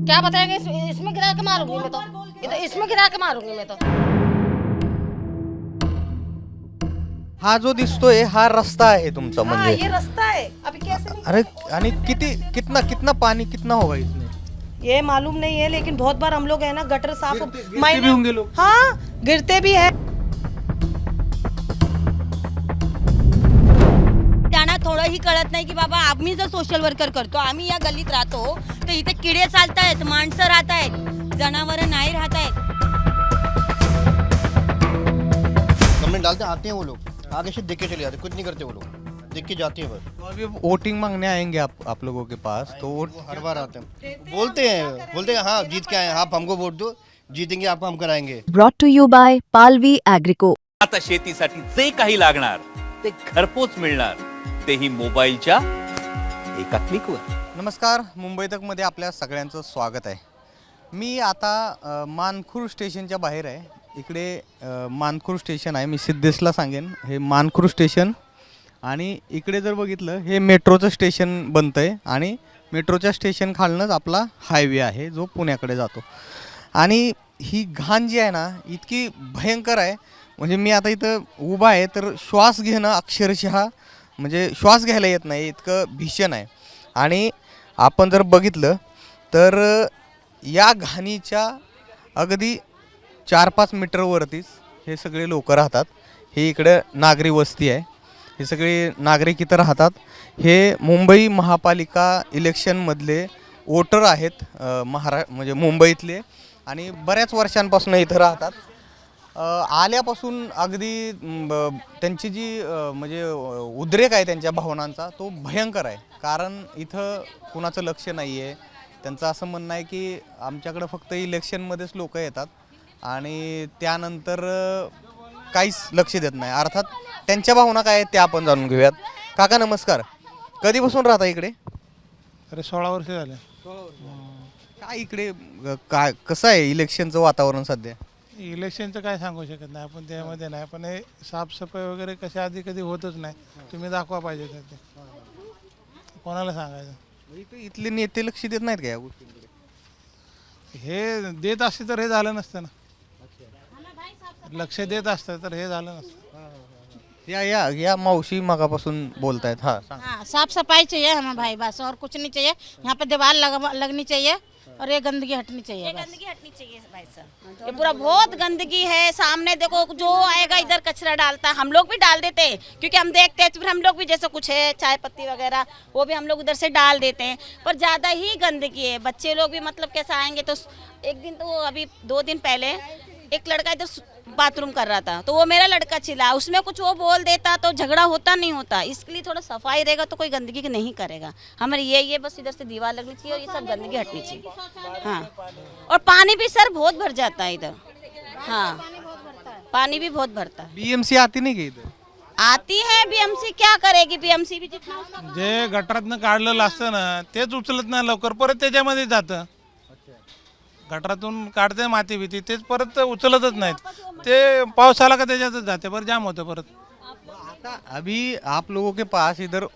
क्या बताएंगे? इसमें गिरा के मारूंगी मैं तो, इसमें गिरा के मारूंगी मैं तो। हा जो दिसतोय हा रस्ता आहे तुमचा हाँ म्हणजे? ये रास्ता है, अभी कैसे अरे आणि कितना कितना पानी कितना होगा इसमें? ये मालूम नहीं है, लेकिन बहुत बार हम लोग है ना गटर साफ गिरते भी होंगे लोग। हाँ गिरते भी है। त्यांना थोडंही कळत नाही की बाबा आम्ही जर सोशल वर्कर करतो, आम्ही या गल्लीत राहतो, तर इथे किडे चालतायत, माणसं राहत आहेत, जनावरं नाही राहत आहेत। कमेंट डालते आते हैं वो लोग, आगे से देख के चले जाते, कुछ नहीं करते वो लोग, देख के जाते हैं बस। तो अभी वोटिंग मांगने आएंगे आप लोगों के पास, तो वो हर बार आते हैं, बोलते हैं हाँ जीत के आए, आप हमको वोट दो, जीतेंगे आपको हम कराएंगे। ब्रॉट टू यू बाय पालवी ॲग्रिको। आता शेतीसाठी जे काही लागणार ते घरपोच मिळणार, तेही मोबाईलच्या एका क्लिकवर। नमस्कार, मुंबई तक मध्ये आपल्या सगळ्यांचं स्वागत आहे। मी आता मानखुर्द स्टेशनच्या बाहेर आहे। इकडे मानखुर्द स्टेशन आहे, मी सिद्धेशला सांगेन हे मानखुर्द स्टेशन, आणि इकडे जर बघितलं हे मेट्रोचं स्टेशन बनतं आहे, आणि मेट्रोच्या स्टेशन खालनंच आपला हायवे आहे जो पुण्याकडे जातो। आणि ही घाण जी आहे ना इतकी भयंकर आहे, म्हणजे मी आता इथं उभा आहे तर श्वास घेणं अक्षरशः म्हणजे श्वास घ्यायला येत नाही, इतकं भीषण आहे। आणि आपण जर बघितलं तर या घाणीच्या अगदी 4-5 मीटरवरतीच हे सगळे लोक राहतात। हे इकडे नागरी वस्ती आहे, हे सगळे नागरिक इथं राहतात। हे मुंबई महापालिका इलेक्शनमधले वोटर आहेत, म्हणजे मुंबईतले, आणि बऱ्याच वर्षांपासून इथं राहतात। आल्यापासून अगदी त्यांची जी म्हणजे उद्रेक आहे त्यांच्या भावनांचा तो भयंकर आहे, कारण इथं कुणाचं लक्ष नाही आहे। त्यांचं असं म्हणणं आहे की आमच्याकडं फक्त इलेक्शनमध्येच लोक येतात आणि त्यानंतर काहीच लक्ष देत नाही। अर्थात त्यांच्या भावना काय आहेत त्या आपण जाणून घेऊयात। काका नमस्कार, कधीपासून राहता इकडे? अरे 16 वर्ष झाले। काय इकडे काय कसं आहे इलेक्शनचं वातावरण सध्या? इलेक्शनचं काय सांगू शकत नाही आपण, त्यामध्ये नाही, पण हे साफसफाई वगैरे कशी आधी कधी होतच नाही, तुम्ही दाखवा पाहिजे तर ते कोणाला सांगायचं। इथं इथले नेते लक्ष देत नाहीत का या गोष्टींकडे? हे देत असते तर हे झालं नसतं ना, लक्ष देत असतं तर हे झालं नसतं। या या या मावशी मगापासून बोलतायत। हाँ सांग। हाँ, साफ सफाई चाहिए हमें भाई, बस और कुछ नहीं चाहिए। यहाँ पे दीवार लगनी चाहिए और ये गंदगी हटनी चाहिए, बस। गंदगी हटनी चाहिए भाई साहब, ये पूरा बहुत गंदगी है। सामने देखो जो आएगा इधर कचरा डालता है, हम लोग भी डाल देते हैं क्योंकि हम देखते हैं, तो फिर हम लोग भी जैसे कुछ है चाय पत्ती वगैरह वो भी हम लोग उधर से डाल देते हैं, पर ज़्यादा ही गंदगी है। बच्चे लोग भी मतलब कैसे आएंगे, तो एक दिन तो अभी 2 दिन पहले एक लड़का इधर बाथरूम कर रहा था, तो वो मेरा लड़का चिल्ला, उसमें कुछ वो बोल देता तो झगड़ा होता नहीं होता। इसके लिए थोड़ा सफाई रहेगा तो कोई गंदगी नहीं करेगा। हमारे ये बस इधर से दीवार लगनी चाहिए और ये सब गंदगी हटनी चाहिए। हाँ, और पानी भी सर बहुत भर जाता है इधर। हाँ, पानी भी बहुत भरता है। बीएमसी आती नाही का इथं? आती है बीएमसी, क्या करेगी बीएमसी भी जितना उसका जे गटारातनं काढलेलं असतं ना तेच उचलत नाही लवकर, परत त्याच्यामध्ये जातं। गटारातून काढते माती भीती, तेच परत उचलतच नाहीत, ते पाऊस आला का त्याच्यातच जाते, बरं जाम होतं परत। आता अभी आप लोगों के पास इधर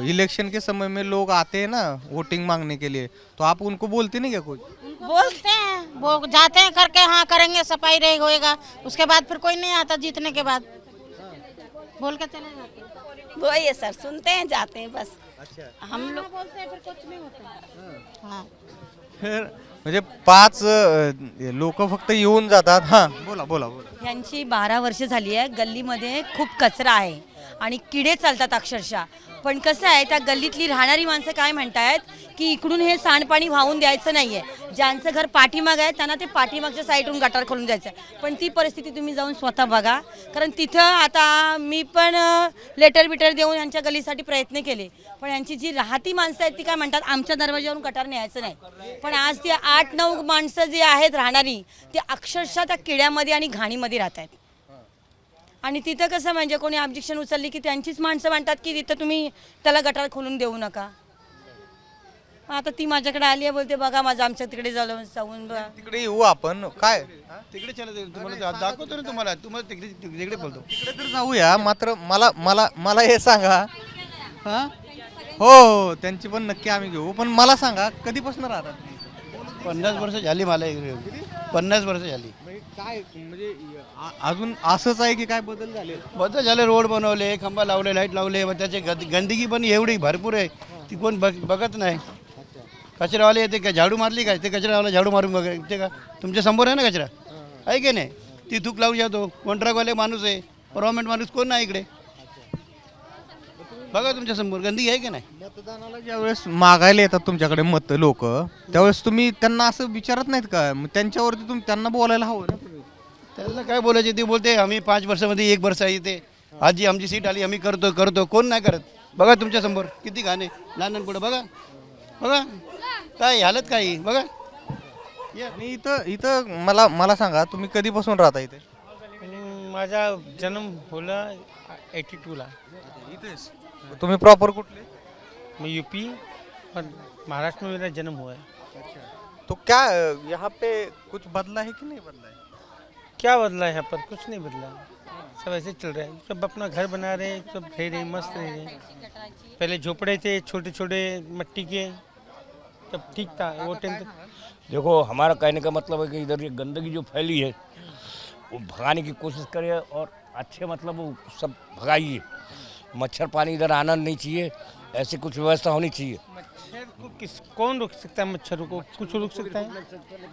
इलेक्शन के समय में लोग आते हैं ना वोटिंग मांगने के लिए, तो आप उनको बोलते नहीं क्या कुछ? बोलते हैं, वो जाते हैं करके, हाँ करेंगे सफाई रहे होएगा, उसके बाद फिर कोई नहीं आता जीतने के बाद, बोल के चले जाते हैं। वही है सर, सुनते हैं जाते हैं बस। अच्छा, हम लोग बोलते हैं फिर कुछ नहीं होता। हाँ, फिर म्हणजे 5 लोक फक्त येऊन जातात। हां बोला बोला बोला। यांची 12 वर्ष झाली आहे, गल्लीमध्ये खूप कचरा आहे आणि किडे चालतात अक्षरशः। पण कसं आहे, त्या गल्लीतली राहणारी माणसं काय म्हणतायत की इकडून हे सांडपाणी वाहून द्यायचं नाही आहे, ज्यांचं घर पाठीमाग आहे त्यांना ते पाठीमागच्या साईडून गटार खोलून द्यायचं आहे। पण ती परिस्थिती तुम्ही जाऊन स्वतः बघा, कारण तिथं आता मी पण लेटर बिटर देऊन यांच्या गल्लीसाठी प्रयत्न केले, पण यांची जी राहती माणसं आहेत ती काय म्हणतात आमच्या दरवाजावरून गटार न्यायचं नाही। पण आज ती 8-9 माणसं जी आहेत राहणारी, ती अक्षरशः त्या किड्यामध्ये आणि घाणीमध्ये राहत आहेत। आणि तिथं कसं म्हणजे कोणी ऑब्जेक्शन उचलली की त्यांचीच माणसं म्हणतात की तिथं तुम्ही त्याला गटार खोलून देऊ नका। आता ती माझ्याकडे आली आहे, बोलते बघा माझं आमच्या तिकडे जाऊन बघा। तिकडे येऊ आपण काय तिकडे चला जाईल, तुम्हाला दाखवतो ना, तुम्हाला तिकडे बोलतो। तिकडे तर जाऊया, मात्र मला मला मला हे सांगा। हां हो, त्यांची पण नक्की आम्ही घेऊ, पण मला सांगा कधीपासून राहतात? 50 वर्ष झाली मला इकडे येऊन. 50 वर्ष झाली. काय म्हणजे अजून असंच आहे की काय बदल झाले? बदल झाले, रोड बनवले, खंबा लावले, लाईट लावले, मग त्याचे गंदगी पण एवढी भरपूर आहे ती कोण बघत नाही. कचरावाले येते का, झाडू मारली काय, ते कचरावाला झाडू मारून बघा ते का तुमच्या समोर आहे ना कचरा, आहे की नाही, ती थूक लावून जातो. कॉन्ट्रॅक्टवाले माणूस आहे, परमनंट माणूस कोण नाही इकडे. बघा तुमच्या समोर गंदगी आहे की नाही. मतदानाला ज्यावेळेस मागायला येतात तुमच्याकडे मत लोक, त्यावेळेस तुम्ही त्यांना असं विचारत नाहीत का? मग त्यांच्यावरती तुम्ही त्यांना बोलायला हवं ना तुम्ही. त्याला काय बोलायचे, ते बोलते आम्ही 5 वर्षामध्ये 1 वर्ष आहे ते, आजी आमची सीट आली आम्ही करतो. कोण नाही करत. बघा तुमच्या समोर किती घाणे लहान पुढं बघा बघा काय हालत काय बघा. आणि इथं मला सांगा, तुम्ही कधीपासून राहता इथे? माझा जन्म होला 82ला. इथेच तुम्ही प्रॉपर कुठले? मैं यूपी और महाराष्ट्र में मेरा जन्म हुआ है. तो क्या यहाँ पे कुछ बदला है कि नहीं बदला है? क्या बदला है यहाँ पर? कुछ नहीं बदला, सब ऐसे चल रहा है. सब अपना घर बना रहे हैं, सब रह रहे, मस्त रह रहे. पहले झोपड़े थे छोटे छोटे मिट्टी के, तब ठीक था वो टेंशन. देखो हमारा कहने का मतलब है कि इधर ये गंदगी जो फैली है वो भगाने की कोशिश करें और अच्छे मतलब वो सब भगाइए. मच्छर पानी इधर आना नहीं चाहिए, ऐसी कुछ व्यवस्था होनी चाहिए. मच्छर को कौन रोक सकता है? मच्छरों को कुछ रोक सकता है?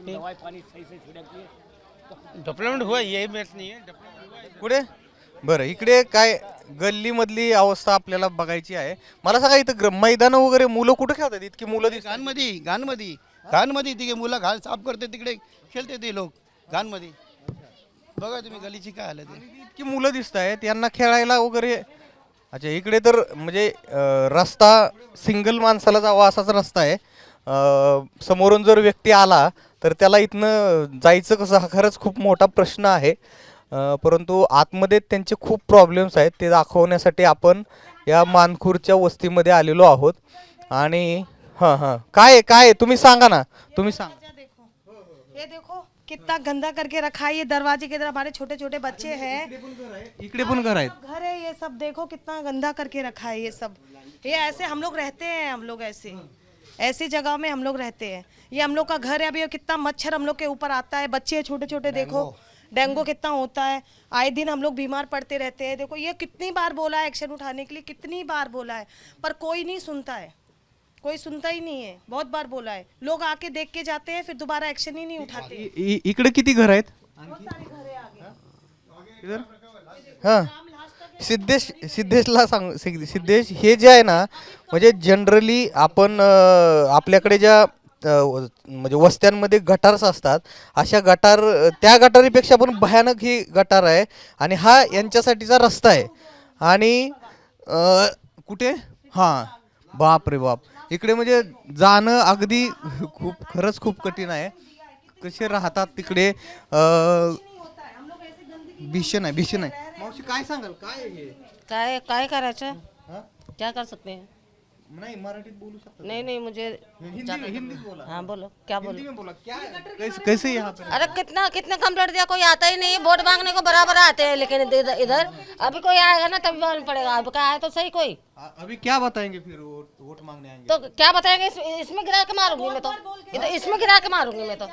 दवाई पानी सही से छिड़किए. डेवलपमेंट हुआ, यही बात नहीं है. डेवलपमेंट हुआ है. पुढे बरं, इकडे काय गल्लीमधली अवस्था आपल्याला बघायची आहे. मला सांगा, इथं मैदान वगैरे मुलं कुठे खेळतात? इतकी मुलं घाणमध्ये तिकडे मुलं घाण साफ करते, तिकडे खेळते ते लोक घाणमध्ये. बघा तुम्ही गलीची काय हालत आहे. इतकी मुलं दिसत आहेत यांना खेळायला वगैरे. अच्छा, इकडे तर म्हणजे रस्ता सिंगल माणसाला जावा असाच रस्ता आहे. समोरून जर व्यक्ती आला तर त्याला इथनं जायचं कसं, हा खरंच खूप मोठा प्रश्न आहे. परंतु आतमध्ये त्यांचे खूप प्रॉब्लेम्स आहेत, ते दाखवण्यासाठी आपण या मानखुरच्या वस्तीमध्ये आलेलो आहोत. आणि हां काय तुम्ही सांगा ना, तुम्ही सांगा. ये देखो कितना गंदा करके रखा है. ये दरवाजे की तरफ हमारे छोटे छोटे बच्चे हैं, इकडे पण घर आहेत. घर है ये सब. देखो कितना गंदा करके रखा है ये सब. ये ऐसे हम लोग रहते हैं, हम लोग ऐसी जगह में हम लोग रहते हैं. ये हम लोग का घर है. अभी कितना मच्छर हम लोग के ऊपर आता है. बच्चे छोटे छोटे, देखो डेंगू कितना होता है. आए दिन हम लोग बीमार पड़ते रहते हैं. देखो ये कितनी बार बोला है एक्शन उठाने के लिए, कितनी बार बोला है, पर कोई नहीं सुनता है. कोई सुनता ही नहीं है. बहुत बार बोला है, लोग आके देख के जाते हैं, फिर दोबारा एक्शन ही नहीं उठाते. इकडे किती घर आहेत? इधर हां, सिद्धेशला सांग. सिद्धेश, हे जे आहे ना, म्हणजे जनरली आपण आपल्याकडे ज्या म्हणजे वस्त्यांमध्ये गटार्स असतात, अशा गटार, त्या गटारीपेक्षा पण भयानक ही गटार आहे. आणि हा यांच्यासाठीचा रस्ता आहे. आणि कुठे हां, बाप रे बाप, इकडे म्हणजे जाणं अगदी खरंच खूप कठीण आहे. कसे राहतात तिकडे, भीषण आहे. मावशी काय सांगाल, काय हे? काय करायचं? क्या कर सकते हैं? नाही, मराठीत बोलू शकता? नहीं मुझे हिंदी बोला. हाँ बोलो, क्या बोलो? हिंदी में बोला. क्या कैसे यहाँ पे? अरे कितना कंप्लेंट दिया, कोई आता ही नहीं. वोट मांगने को बराबर आते हैं, लेकिन इधर अभी कोई आएगा ना तभी मालूम पड़ेगा. अब क्या है तो सही कोई. अभी क्या बताएंगे फिर वोट मांगने आएंगे? तो क्या बताएंगे? इसमें गिरा के मारूंगी मैं तो. इधर इसमें गिरा के मारूंगी मैं तो.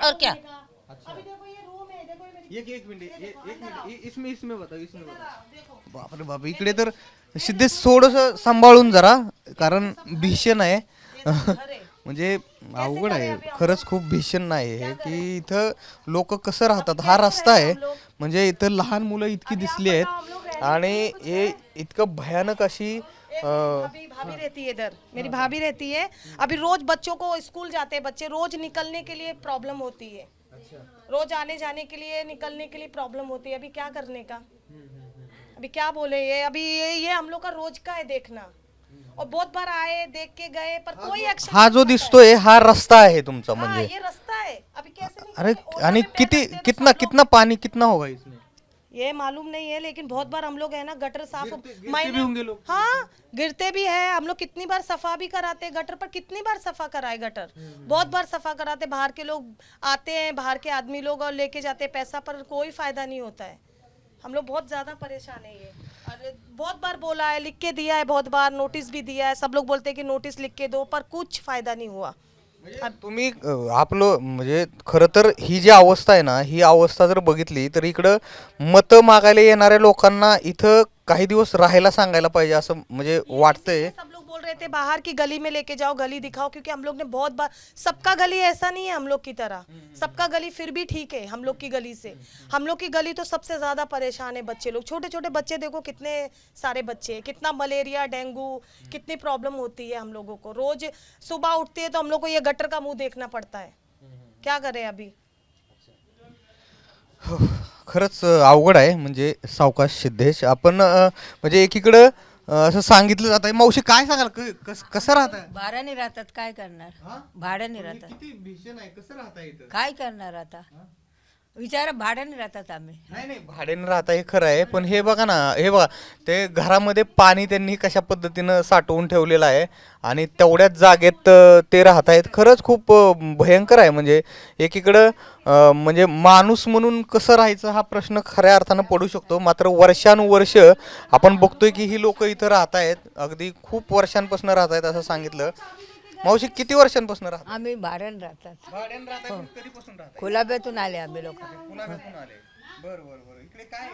और क्या? एक मिनिट, इसमें बताओ. बापरे बाप, इकडे तर सिद्धेश थोडस सांभाळून जरा, कारण भीषण आहे. म्हणजे अवघड आहे खरंच, खूप भीषण आहे हे, की इथं लोक कसं राहतात. हा रस्ता आहे, म्हणजे इथं लहान मुलं इतकी दिसली आहेत आणि हे इतकं भयानक अशी. अभी भाभी रहती है इधर, मेरी भाभी रहती है. अभी रोज बच्चों को स्कूल जाते हैं बच्चे, रोज निकलने के लिए प्रॉब्लम होती है. रोज आने जाने के लिए, निकलने के लिए प्रॉब्लम होती है. अभी क्या करने का, अभी क्या बोले. ये अभी ये हम लोग का रोज का है देखना. और बहुत बार आए, देख के गए, पर कोई एक्शन. हा जो दिसतोय हा रस्ता आहे तुमचा, म्हणजे ये रास्ता है. अभी कैसे नहीं. अरे, आणि कितना पानी कितना होगा इसमें? ये मालूम नहीं है, लेकिन बहुत बार हम लोग है ना गटर साफ गिरते भी होंगे लोग. हाँ, गिरते भी है. हम लोग कितनी बार सफा भी कराते गटर पर, कितनी बार सफा कराए गटर. बहुत बार सफा कराते. बाहर के लोग आते हैं, बाहर के आदमी लोग, और लेके जाते हैं पैसा, पर कोई फायदा नहीं होता है. हम लोग बहुत ज्यादा परेशान है. ये अरे बहुत बार बोला है, लिख के दिया है, बहुत बार नोटिस भी दिया है. सब लोग बोलते हैं कि नोटिस लिख के दो, पर कुछ फायदा नहीं हुआ. तुम्ही आपलं म्हणजे खरं तर ही जी अवस्था आहे ना, ही अवस्था जर बघितली तर इकडं मतं मागायला येणाऱ्या लोकांना इथं काही दिवस राहायला सांगायला पाहिजे असं म्हणजे वाटतंय. सब लोग बोल रहे थे बाहर की गली में लेके जाओ, गली दिखाओ, क्योंकि हम लोग ने बहुत बार, सबका गली ऐसा नहीं है हम लोग की तरह, सबका गली फिर भी ठीक है हम लोग की गली से। हम लोग की गली तो सबसे ज्यादा परेशान है बच्चे लोग, छोटे छोटे बच्चे देखो कितने सारे बच्चे, कितना मलेरिया डेंगू कितनी प्रॉब्लम होती है हम लोगों को। रोज सुबह उठती है तो हम लोग को ये गटर का मुंह देखना पड़ता है, क्या करें अभी। खरंच अवघड आहे म्हणजे सावकाश सिद्धेश. आपण म्हणजे एकीकडं असं सांगितलं जात आहे. मावशी काय सांगाल कसं राहत आहे? भाड्याने राहतात, काय करणार? भाड्याने राहतात, किती भीषण आहे, कसं राहत आहे इथं? काय करणार आता? विचारा, भाड्याने राहतात आम्ही. नाही नाही, भाड्याने राहता हे खरं आहे, पण हे बघा ना, हे बघा ते घरामध्ये पाणी त्यांनी कशा पद्धतीनं साठवून ठेवलेलं आहे आणि तेवढ्याच जागेत ते राहत आहेत. खरंच खूप भयंकर आहे. म्हणजे एकीकडं म्हणजे माणूस म्हणून कसं राहायचं हा प्रश्न खऱ्या अर्थानं पडू शकतो. मात्र वर्षानुवर्ष आपण बघतोय की ही लोक इथं राहत आहेत, अगदी खूप वर्षांपासून राहत आहेत असं सांगितलं. मावशी किती वर्षांपासून राहतात? आम्ही भाड्याने राहतात, भाड्याने राहतात. कधीपासून राहतात? कोल्हापूरतून आले आम्ही लोक. पुण्यातून आले. बरं बरं बरं. इकडे काय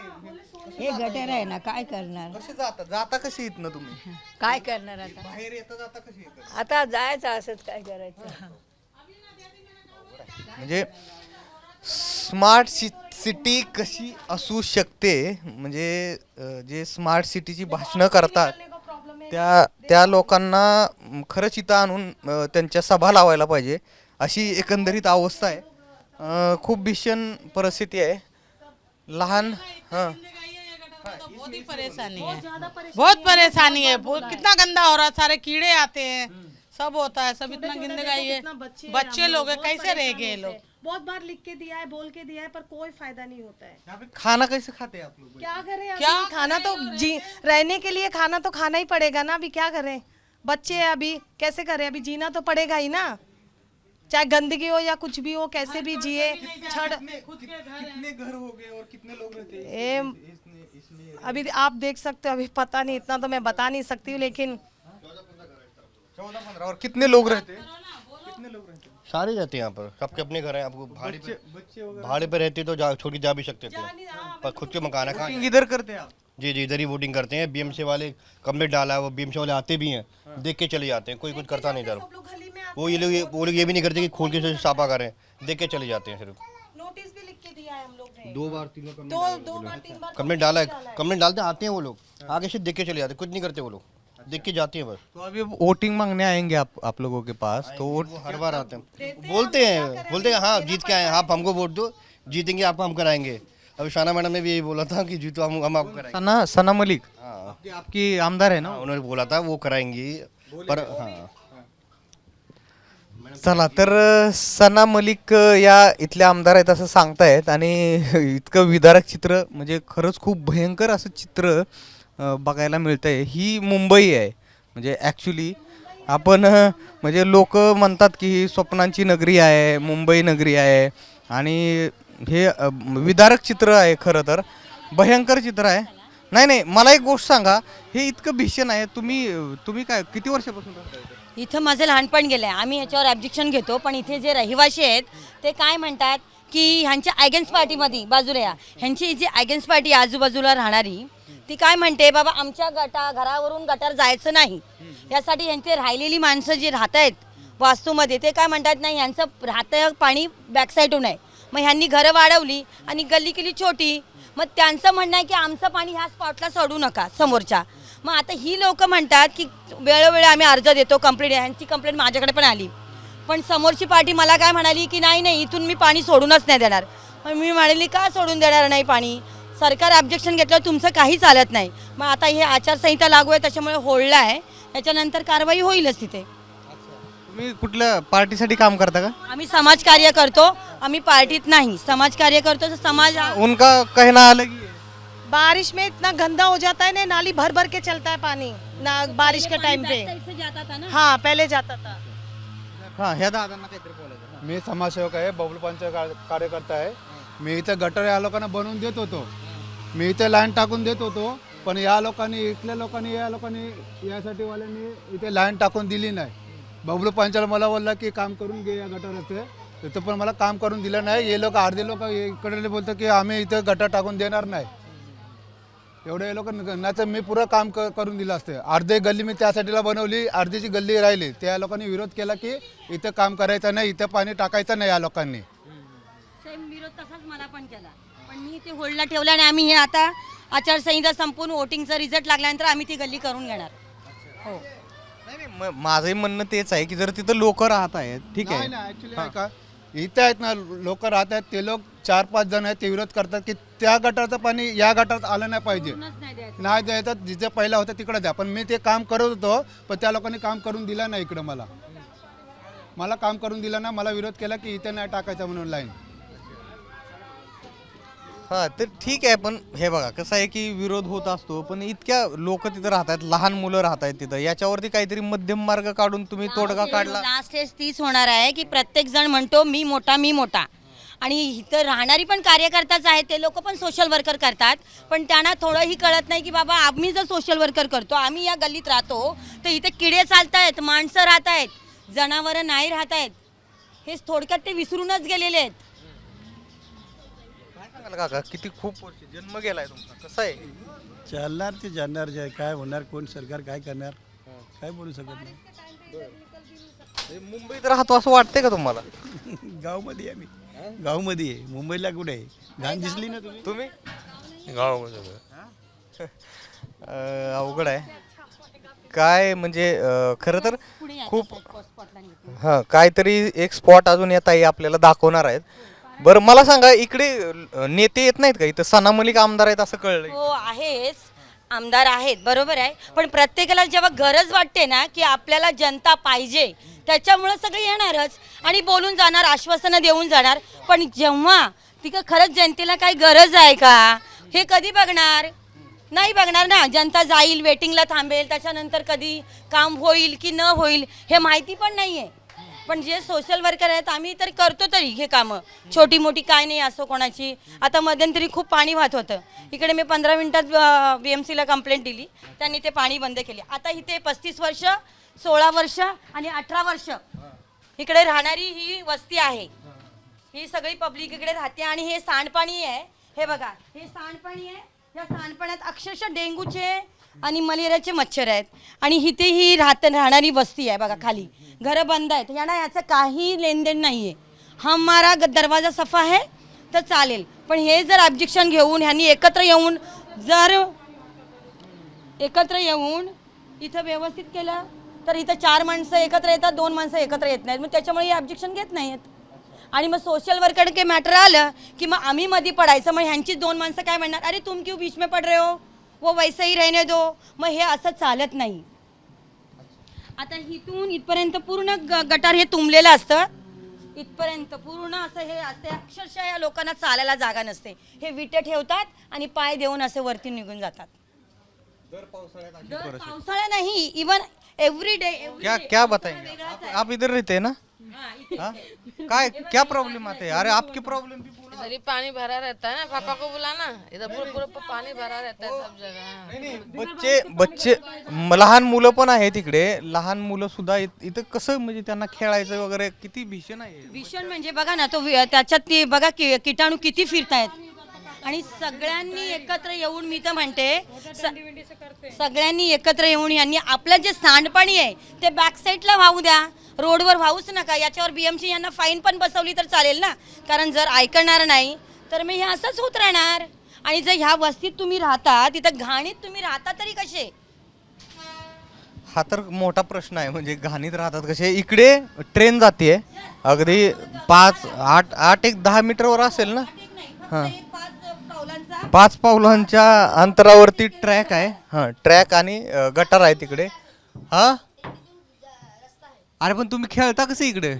हे गटर आहे ना, काय करणार? कसे जाता कशी इथनं तुम्ही? काय करणार आता? बाहेर येता जाता कशी येतात? आता जायचं असंच, काय करायचं? म्हणजे स्मार्ट सिटी कशी असू शकते, म्हणजे जे स्मार्ट सिटीची भाषणं करतात त्या लोकांना खरंच इथं आणून त्यांच्या सभा लावायला पाहिजे अशी एकंदरीत अवस्था आहे. खूप भीषण परिस्थिती आहे. लहान बहुत ही परेशानी है, बहुत परेशानी है। कितना गंदा हो रहा है, सारे कीड़े आते हैं, सब होता है, सब इतना गंदगी है। बच्चे लोग हैं, कैसे रह गए लोग? बहुत बार लिख के दिया है, बोल के दिया है, पर कोई फायदा नहीं होता है। यहाँ पे खाना कैसे खाते हैं आप लोग? क्या करें अभी? क्या खाना तो रहने के लिए खाना तो खाना ही पड़ेगा ना, अभी क्या करें? बच्चे हैं अभी, कैसे करें? अभी जीना तो पड़ेगा ही ना, चाहे गंदगी हो या कुछ भी हो, कैसे भी जिए। कितने घर हो गए और कितने लोग रहते हैं? अभी आप देख सकते हो, अभी पता नहीं, इतना तो मैं बता नहीं सकती हूँ, लेकिन 14-15 और कितने लोग रहते हैं? कितने लोग रहते हैं? सारे रहते हैं यहाँ पर, सबके अपने घर हैं। आपको भाड़े पे रहते तो छोड़ के जा भी सकते थे, पर खुद के मकान है। कहाँ? इधर करते हैं आप? जी जी, इधर ही वोटिंग करते हैं। बीएमसी वाले कंप्लेंट डाला है, वो बीएमसी वाले आते भी हैं, देख के चले जाते हैं, कोई कुछ करता नहीं इधर। वो लोग ये भी नहीं करते कि खोल के साफा करें, देख के चले जाते हैं। सिर्फ नोटिस भी लिख के दिया है हम लोग ने, 2 बार 3 बार दो बार 3 बार कंप्लेंट डाला है, कंप्लेंट डालते आते हैं वो लोग, आगे से देख के चले जाते, कुछ नहीं करते वो लोग, देख के जाते हैं बस। तो अभी वोटिंग मांगने आएंगे आप लोगों के पास, तो वो हर बार आते हैं, बोलते हैं हाँ जीत के आए, आप हमको वोट दो, जीतेंगे आपको हम कराएंगे। अभी शाना मैडम ने भी यही बोला था कि जीतो हम आपको कराएंगे। सना मलिक हाँ, आपकी आमदार है ना? उन्होंने बोला था वो कराएंगी, पर हाँ। चला तर सना मलिक या इथल्या आमदार आहेत असं सांगतायत आणि इतकं विदारक चित्र म्हणजे खरंच खूप भयंकर असं चित्र बघायला मिळतंय. ही मुंबई आहे म्हणजे ॲक्च्युली आपण म्हणजे लोक म्हणतात की ही स्वप्नांची नगरी आहे, मुंबई नगरी आहे आणि हे विदारक चित्र आहे. खरं तर भयंकर चित्र आहे. नाही नाही, मला एक गोष्ट सांगा, हे इतकं भीषण आहे, तुम्ही काय किती वर्षापासून राहता इथे? इथं माझं लहानपण गेलं आहे. आम्ही याच्यावर ऑब्जेक्शन घेतो, पण इथे जे रहिवासी आहेत ते काय म्हणतात की ह्यांच्या अगेन्स्ट पार्टीमध्ये बाजूला या, ह्यांची जी अगेन्स्ट पार्टी आजूबाजूला राहणारी ती काय म्हणते, बाबा आमच्या घरावरून गटार जायचं नाही, यासाठी ह्यांचे राहिलेली माणसं जी राहत आहेत वास्तूमध्ये ते काय म्हणतात, नाही ह्यांचं राहतं पाणी बॅकसाईडून आहे, मग ह्यांनी घरं वाढवली आणि गल्ली केली छोटी, मग त्यांचं म्हणणं आहे की आमचं पाणी ह्या स्पॉटला सोडू नका समोरच्या. मग आता ही लोक म्हणतात की वेळोवेळी आम्ही अर्ज देतो, कंप्लेंट, ह्यांची कंप्लेंट माझ्याकडे पण आली, पण समोरची पार्टी मला काय म्हणाली की नाही नाही इथून मी पाणी सोडूनच नाही देणार. मग मी म्हणाली का सोडून देणार नाही पाणी, सरकार ऑब्जेक्शन घेतलं तुमचं काही चालत नाही. मग आता हे आचारसंहिता लागू आहे त्याच्यामुळे होल्डला आहे, त्याच्यानंतर कारवाई होईलच तिथे. तुम्ही कुठल्या पार्टीसाठी काम करता का? आम्ही समाजकार्य करतो, आम्ही पार्टीत नाही, समाजकार्य करतो. तर समाज उनका कहना अलग ही है. बारिश में इतना गंदा हो जाता है ना, नाली भर भर के चलता है पानी ना बारिश के टाइम पे। हाँ पहले जाता था। हाँ ह्या दादांना काहीतरी बोलायचं. मी समाजसेवक आहे, बबलूपांचा कार्यकर्ता आहे. मी इथं गटर या लोकांना बनवून देत होतो, मी इथे लाईन टाकून देत होतो, पण या लोकांनी इथल्या लोकांनी यासाठी वाल्यांनी इथे लाईन टाकून दिली नाही. बबलू पंचाला मला बोलला की काम करून घे या गटाराचं, तिथं पण मला काम करून दिलं नाही. हे लोक अर्धे लोक इकडे बोलतात की आम्ही इथं गटार टाकून देणार नाही. एवढे हे लोक नाही तर मी पुरं काम करून दिलं असतं. अर्धे गल्ली मी त्यासाठीला बनवली, अर्धीची गल्ली राहिली. त्या लोकांनी विरोध केला की इथं काम करायचं नाही, इथं पाणी टाकायचं नाही. या लोकांनी सेम विरोध तसाच मला पण केला, पण मी ते होल्डला ठेवलं आणि आम्ही हे आता आचारसंहिता संपून वोटिंगचा रिझल्ट लागल्यानंतर आम्ही ती गल्ली करून घेणार. हो, नाही, माझंही म्हणणं तेच आहे की जर तिथं लोक राहत आहेत, ठीक आहे, नाही ऍक्च्युली आहे का, इथं आहेत ना लोक राहत आहेत, ते लोक 4-5 जण आहेत, ते विरोध करतात की त्या गटारचं पाणी या गटारात आलं नाही पाहिजे, नाही द्यायचं, जिथे पहिला होतं तिकडे द्या. पण मी ते काम करत होतो, पण त्या लोकांनी काम करून दिलं नाही. इकडं मला काम करून दिलं ना, मला विरोध केला की इथे नाही टाकायचं म्हणून लाईन. हां, तर ठीक आहे. पण हे बघा कसं आहे की विरोध होत असतो, पण इतक्या लोक तिथं राहत आहेत, लहान मुलं राहत आहेत तिथं, याच्यावरती काहीतरी मध्यम मार्ग काढून तुम्ही तोडगा काढला. लास्ट स्टेज तीच होणार आहे की प्रत्येक जण म्हणतो मी मोठा मी मोठा, आणि इथं राहणारी पण कार्यकर्ताच आहेत, ते लोक पण सोशल वर्कर करतात, पण त्यांना थोडंही कळत नाही की बाबा आम्ही जर सोशल वर्कर करतो, आम्ही या गल्लीत राहतो, तर इथे किडे चालत आहेत, माणसं राहत आहेत, जनावरं नाही राहत आहेत, हे थोडक्यात ते विसरूनच गेलेले आहेत. काय सांगाल काका, किती खूप वर्ष जन्म गेलाय तुमचा, कसं आहे? चालणार ते जाणार, जे काय होणार, कोण सरकार काय करणार, काय बोलू शकत नाही. मुंबईत राहतो असं वाटतंय का तुम्हाला? गावमध्ये आहे मी, गावमध्ये आहे. मुंबईला कुठे आहे? घाण दिसली ना तुम्ही? गावामध्ये अवघड आहे काय, म्हणजे खरं तर खूप हां, काहीतरी एक स्पॉट अजून या ताई आपल्याला दाखवणार आहेत. बरं मला सांगा, इकडे नेते येत नाहीत का? इथं सना मलिक आमदार आहेत असं कळलं. हो आहेच, आमदार आहेत, बरोबर आहे, पण प्रत्येकाला जेव्हा गरज वाटते ना की आपल्याला जनता पाहिजे, त्याच्यामुळं सगळे येणारच आणि बोलून जाणार, आश्वासनं देऊन जाणार. पण जेव्हा तिथं खरंच जनतेला काही गरज आहे का हे कधी बघणार? नाही बघणार ना. जनता जाईल, वेटिंगला थांबेल, त्याच्यानंतर कधी काम होईल की न होईल हे माहिती पण नाही आहे. पण जे सोशल वर्कर आहेत आम्ही तर करतो तरी हे कामं, छोटी मोठी काय नाही असो कोणाची. आता मध्यंतरी खूप पाणी वाहत होतं, इकडे मी 15 मिनिटात BMCला कंप्लेंट दिली, त्यांनी ते पाणी बंद केले. आता इथे 35 वर्ष, 16 वर्ष आणि 18 वर्ष इकडे राहणारी ही वस्ती आहे, ही सगळी पब्लिक इकडे राहते. आणि हे सांडपाणी आहे, हे बघा, हे सांडपाणी आहे, या सांडपाण्यात अक्षरशः डेंग्यूचे आणि मलेरियाचे मच्छर आहेत. आणि इथे ही राहणारी वस्ती आहे बघा, खाली घरं बंद आहेत, यांना याचं काही लेनदेन नाही आहे. हमारा दरवाजा सफा आहे तर चालेल, पण हे जर ऑब्जेक्शन घेऊन ह्यांनी एकत्र येऊन इथं व्यवस्थित केलं तर इथं 4 माणसं एकत्र येतात, 2 माणसं एकत्र येत नाहीत, मग त्याच्यामुळे हे ऑब्जेक्शन घेत नाहीत. आणि मग सोशल वर्कर के मॅटर आलं की मग आम्ही मध्ये पडायचं, मग ह्यांची 2 माणसं काय म्हणणार, अरे तुम क्यों बीच में पड रहे हो, वो वैसे ही रहने दो. मग हे असं चालत नाही. आता इथून इथपर्यंत पूर्ण गटार हे तुंबलेलं असतं, इथपर्यंत पूर्ण असं हे असते, अक्षरशः या लोकांना चालायला जागा नसते. हे विटे ठेवतात आणि पाय देऊन असे वरती निघून जातात. दर पावसाळ्या नाही, इवन एव्हरी डे. क्या बताएंगे आप इधर रहते हैं ना? हाँ? काय क्या प्रॉब्लम आते हैं? अरे आपकी प्रॉब्लम भी बोलो. इधर ही पानी भरा रहता है ना, पापा को बुलाना, इधर पूरा पानी भरा रहता है सब जगह. नाही, बच्चे लहान मुलं पण आहेत इकडे, लहान मुलं सुद्धा इथं कसं म्हणजे त्यांना खेळायचं वगैरे किती भीषण आहे. भीषण म्हणजे बघा ना, तो त्याच्यात ती बघा किटाणू किती फिरतायत. आणि सगळ्यांनी एकत्र येऊन, मी तर म्हणते सगळ्यांनी एकत्र येऊन यांनी आपलं जे सांडपाणी आहे ते बॅक साईडला वाहू द्या, रोडवर वाहूच नका. याच्यावर BMC यांना फाईन पण बसवली तर चालेल ना, कारण जर ऐकणार नाही तर मी हे असंच होत राहणार. आणि जर ह्या वस्तीत तुम्ही राहता, तिथं घाणीत तुम्ही राहता तरी कसे? हा तर मोठा प्रश्न आहे, म्हणजे घाणीत राहतात कसे. इकडे ट्रेन जाते अगदी 8-10 मीटरवर असेल ना. हां, 5 पावलांच्या अंतरावरती ट्रॅक आहे. हां, ट्रॅक आणि गटार आहे तिकडे. हां, अरे पण तुम्ही खेळता कसं इकडे?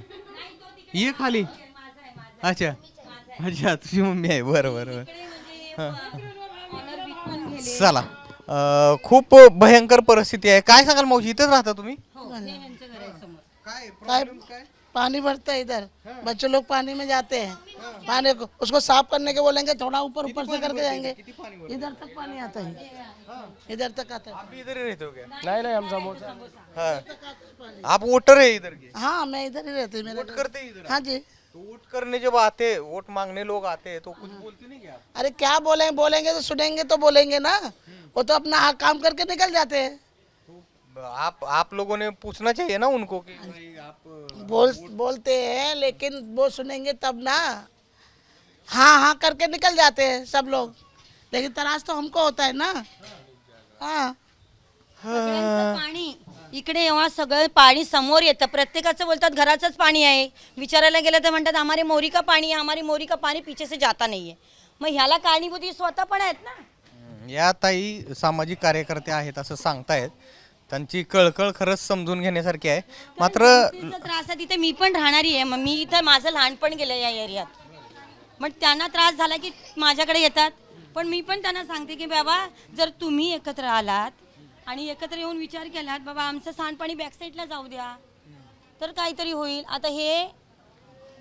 ये खाली. अच्छा अच्छा, तुझी मम्मी आहे, बरं बरं. चला, खूप भयंकर परिस्थिती आहे. काय सांगाल मावशी, इथेच राहता तुम्ही? पानी भरते हैं इधर, बच्चे लोग पानी में जाते हैं, पानी को उसको साफ करने के बोलेंगे, थोड़ा ऊपर ऊपर से करके जाएंगे, इधर तक पानी आता है, इधर तक आता है। आप भी इधर ही रहते हो क्या? नहीं हम समोसा हाँ, आप वोटर है इधर के? हाँ, मैं इधर ही रहती हूँ, वोट करते हैं इधर? हाँ जी। तो वोट करने जब आते, वोट मांगने लोग आते हैं तो कुछ बोलते नहीं क्या? अरे क्या बोलेंगे तो सुनेंगे तो बोलेंगे ना, वो तो अपना काम करके निकल जाते हैं। आप लोगों ने पूछना चाहिए ना उनको कि भाई आप बोलते हैं, लेकिन वो सुनेंगे तब ना। हाँ हाँ करके निकल जाते हैं सब लोग, लेकिन तरास तो हमको होता है ना। हाँ, सगळ्यांचं पाणी इकडे जेव्हा सगळं पाणी समोर येतं, प्रत्येकाचं बोलतात घराचंच पाणी आहे, विचारायला गेलं तर म्हणतात हमारे मोरी का पाणी आहे, हमारी मोरी का पाणी पीछे से जाता नाहीये। मग ह्याला कारणीभूत ही स्वतः पण आहेत ना। या ताई सामाजिक कार्यकर्त्या आहेत असं सांगतायत, त्यांची कळकळ खरंच समजून घेण्यासारखी आहे। मात्र तिचा त्रास आहे, तिथे मी पण राहणारी आहे, मग मी इथं माझं लहानपण गेलं या एरियात, मग त्यांना त्रास झाला की माझ्याकडे येतात, पण मी पण त्यांना सांगते की बाबा जर तुम्ही एकत्र आलात आणि एकत्र येऊन विचार केलात बाबा आमचं सांडपाणी बॅकसाईडला जाऊ द्या तर काहीतरी होईल। आता हे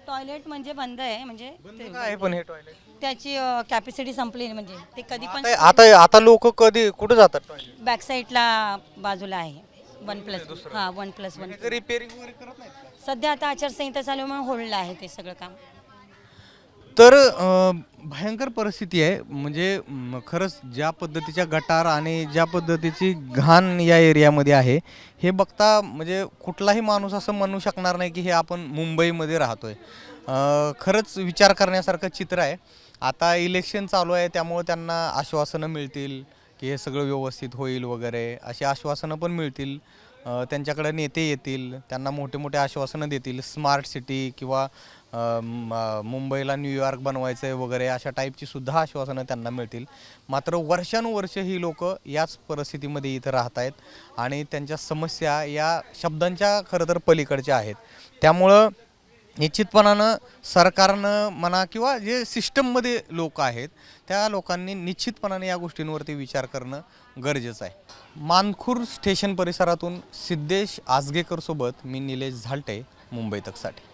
टॉयलेट म्हणजे बंद आहे, म्हणजे काय पण हे टॉयलेट त्याची कॅपॅसिटी संपली आहे, म्हणजे ते कधी पण आता लोक कधी कुठे जातात टॉयलेट? बॅकसाईडला बाजूला आहे 1+1 हां 1+1 रिपेअरिंग वगैरे करत नाहीत का? सध्या आता आचारसंहिता चालू म्हणून होल्डला आहे ते सगळं काम। तर भयंकर परिस्थिती आहे, म्हणजे खरंच ज्या पद्धतीच्या गटार आणि ज्या पद्धतीची घाण या एरियामध्ये आहे हे बघता म्हणजे कुठलाही माणूस असं म्हणू शकणार नाही की हे आपण मुंबईमध्ये राहतोय। खरंच विचार करण्यासारखं चित्र आहे। आता इलेक्शन चालू आहे त्यामुळे त्यांना आश्वासनं मिळतील की हे सगळं व्यवस्थित होईल वगैरे, अशी आश्वासनं पण मिळतील। त्यांच्याकडे नेते येतील, त्यांना मोठे मोठे आश्वासनं देतील, स्मार्ट सिटी किंवा मुंबईला न्यूयॉर्क बनवायचं आहे वगैरे अशा टाईपची सुद्धा आश्वासनं त्यांना मिळतील। मात्र वर्षानुवर्ष ही लोक याच परिस्थितीमध्ये इथं राहत आहेत आणि त्यांच्या समस्या या शब्दांच्या खरं तर पलीकडच्या आहेत। त्यामुळं निश्चितपणानं सरकारनं म्हणा किंवा जे सिस्टममध्ये लोक आहेत त्या लोकांनी निश्चितपणाने या गोष्टींवरती विचार करणं गरजेचं आहे। मानखुर्द स्टेशन परिसरातून सिद्धेश आजगेकर सोबत मी निलेश झालटे, मुंबई तकसाठी।